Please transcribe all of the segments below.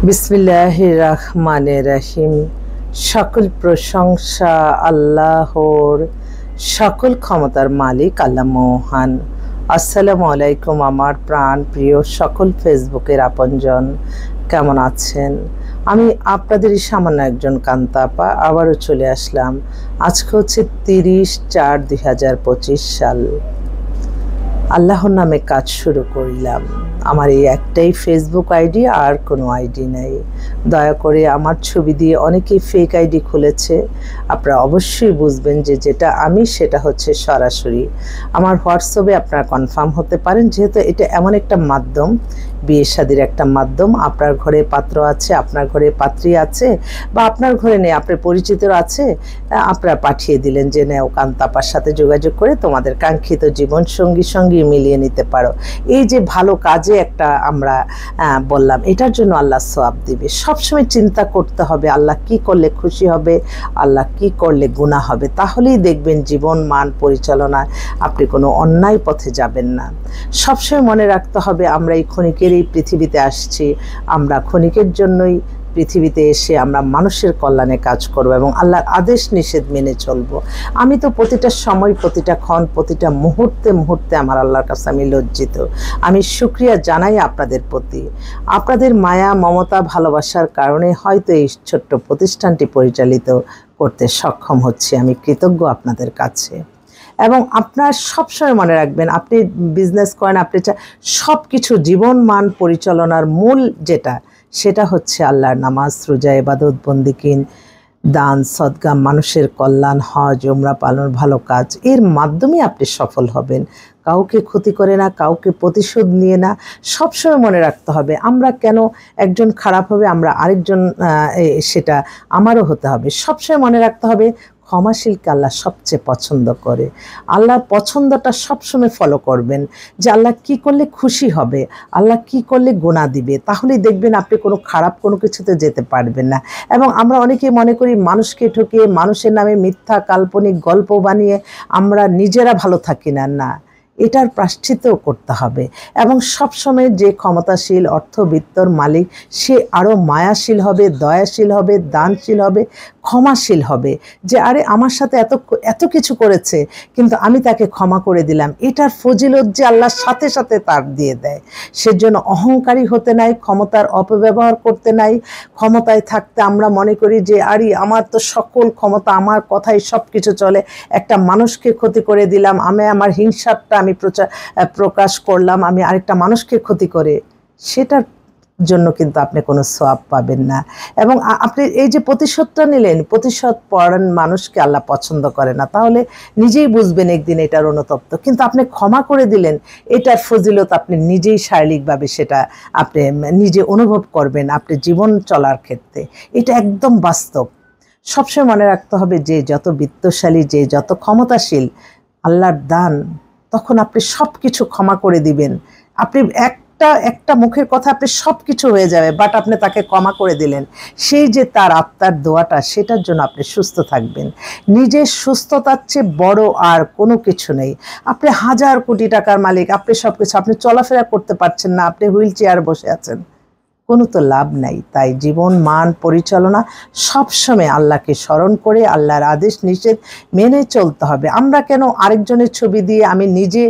বিসমিল্লাহির রহমানির রহিম। সকল প্রশংসা আল্লাহর, সকল ক্ষমতার মালিক আল্লাহ মহান। আসসালামু আলাইকুম আমার প্রাণ প্রিয় সকল ফেসবুকের আপনজন, কেমন আছেন? আমি আপনাদেরই সামান্য একজন কান্তাপা আবারও চলে আসলাম। আজকে হচ্ছে 30/4/2025 সাল। আল্লাহর নামে কাজ শুরু করলাম। আমার এই একটাই ফেসবুক আইডি, আর কোনো আইডি নেই। দয়া করে আমার ছবি দিয়ে অনেকেই ফেক আইডি খুলেছে। আপনারা অবশ্যই বুঝবেন যে যেটা আমি সেটা হচ্ছে সরাসরি। আমার হোয়াটসঅ্যাপে আপনারা কনফার্ম হতে পারেন, যেহেতু এটা এমন একটা মাধ্যম, বিয়ে শাদির একটা মাধ্যম। আপনার ঘরে পাত্র আছে, আপনার ঘরে পাত্রী আছে, বা আপনার ঘরে নেই, আপনার পরিচিত আছে, আপনারা পাঠিয়ে দিলেন যে নেও কান্তাপার সাথে যোগাযোগ করে তোমাদের কাঙ্ক্ষিত জীবন সঙ্গী মিলিয়ে নিতে পারো। এই যে ভালো কাজে একটা আমরা বললাম, এটার জন্য আল্লাহ সওয়াব দিবে। সবসময় চিন্তা করতে হবে আল্লাহ কি করলে খুশি হবে, আল্লাহ কি করলে গুনাহ হবে। তাহলেই দেখবেন জীবন মান পরিচালনায় আপনি কোনো অন্যায় পথে যাবেন না। সবসময় মনে রাখতে হবে আমরা এই ক্ষণিকের এই পৃথিবীতে আসছি, আমরা ক্ষণিকের জন্যই পৃথিবীতে এসে আমরা মানুষের কল্যাণে কাজ করব এবং আল্লাহর আদেশ নিষেধ মেনে চলব। আমি তো প্রতিটা সময়, প্রতিটা ক্ষণ, প্রতিটা মুহূর্তে আমার আল্লাহর কাছে আমি লজ্জিত। আমি শুকরিয়া জানাই আপনাদের প্রতি। আপনাদের মায়া মমতা ভালোবাসার কারণে হয়তো এই ছোট্ট প্রতিষ্ঠানটি পরিচালিত করতে সক্ষম হচ্ছি। আমি কৃতজ্ঞ আপনাদের কাছে। এবং আপনার সবসময় মনে রাখবেন, আপনি বিজনেস করেন, আপনি সব কিছু জীবন মান পরিচালনার মূল যেটা, সেটা হচ্ছে আল্লাহর নামাজ, রোজা, ইবাদত, বন্দিকিন, দান, সদকা, মানুষের কল্যাণ, হজ, উমরা পালন, ভালো কাজ। এর মাধ্যমে আপনি সফল হবেন। কাউকে ক্ষতি করে না, কাউকে প্রতিশোধ নিয়ে না। সবসময় মনে রাখতে হবে আমরা কেন একজন খারাপ হবে, আমরা আরেকজন সেটা আমারও হতে হবে। সবসময় মনে রাখতে হবে ক্ষমাশীলকে আল্লাহ সবচেয়ে পছন্দ করে। আল্লাহর পছন্দটা সবসময় ফলো করবেন, যে আল্লাহ কি করলে খুশি হবে, আল্লাহ কি করলে গুনাহ দিবে। তাহলেই দেখবেন আপনি কোনো খারাপ কোনো কিছুতে যেতে পারবেন না। এবং আমরা অনেকেই মনে করি মানুষকে ঠকিয়ে, মানুষের নামে মিথ্যা কাল্পনিক গল্প বানিয়ে আমরা নিজেরা ভালো থাকি না। না, এটার প্রায়শ্চিত্তও করতে হবে। এবং সবসময় যে ক্ষমতাশীল অর্থবিত্তর মালিক, সে আরও মায়াশীল হবে, দয়াশীল হবে, দানশীল হবে, ক্ষমাশীল হবে। যে আরে আমার সাথে এত কিছু করেছে, কিন্তু আমি তাকে ক্ষমা করে দিলাম। এটার ফজিলত যে আল্লাহর সাথে সাথে তার দিয়ে দেয়। সেজন্য অহংকারী হতে নাই, ক্ষমতার অপব্যবহার করতে নাই। ক্ষমতায় থাকতে আমরা মনে করি যে আরে আমার তো সকল ক্ষমতা, আমার কথাই সব কিছু চলে। একটা মানুষকে ক্ষতি করে দিলাম, আমি আমার হিংসাটা আমি প্রকাশ করলাম, আমি আরেকটা মানুষকে ক্ষতি করে, সেটার জন্য কিন্তু আপনি কোনো সওয়াব পাবেন না। এবং আপনি এই যে প্রতিশোধটা নিলেন, প্রতিশোধ পরায়ণ মানুষকে আল্লাহ পছন্দ করে না। তাহলে নিজেই বুঝবেন একদিন এটার অনুতপ্ত। কিন্তু আপনি ক্ষমা করে দিলেন, এটার ফজিলত আপনি নিজেই শারীরিকভাবে সেটা আপনি নিজে অনুভব করবেন আপনি জীবন চলার ক্ষেত্রে। এটা একদম বাস্তব। সবসময় মনে রাখতে হবে যে যত বিত্তশালী, যে যত ক্ষমতাশীল, আল্লাহর দান, তখন আপনি সব কিছু ক্ষমা করে দিবেন। আপনি একটা মুখের কথা আপনি সব কিছু হয়ে যাবে, বাট আপনি তাকে ক্ষমা করে দিলেন। সেই যে তার আত্মার দোয়াটা, সেটার জন্য আপনি সুস্থ থাকবেন। নিজের সুস্থতার চেয়ে বড় আর কোনো কিছু নেই। আপনি হাজার কোটি টাকার মালিক, আপনি সব কিছু, আপনি চলাফেরা করতে পারছেন না, আপনি হুইল চেয়ার বসে আছেন, কোনো তো লাভ নাই। তাই জীবন মান পরিচালনা সবসময় আল্লাহকে স্মরণ করে আল্লাহর আদেশ নিষেধ মেনে চলতে হবে। আমরা কেন আরেকজনের ছবি দিয়ে, আমি নিজে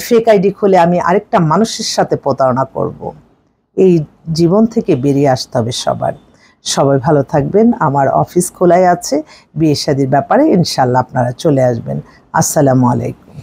ফেক আইডি খুলে আমি আরেকটা মানুষের সাথে প্রতারণা করব? এই জীবন থেকে বেরিয়ে আসতে হবে সবাই ভালো থাকবেন। আমার অফিস খোলাই আছে বিয়ে শাদির ব্যাপারে, ইনশাআল্লাহ আপনারা চলে আসবেন। আসসালামু আলাইকুম।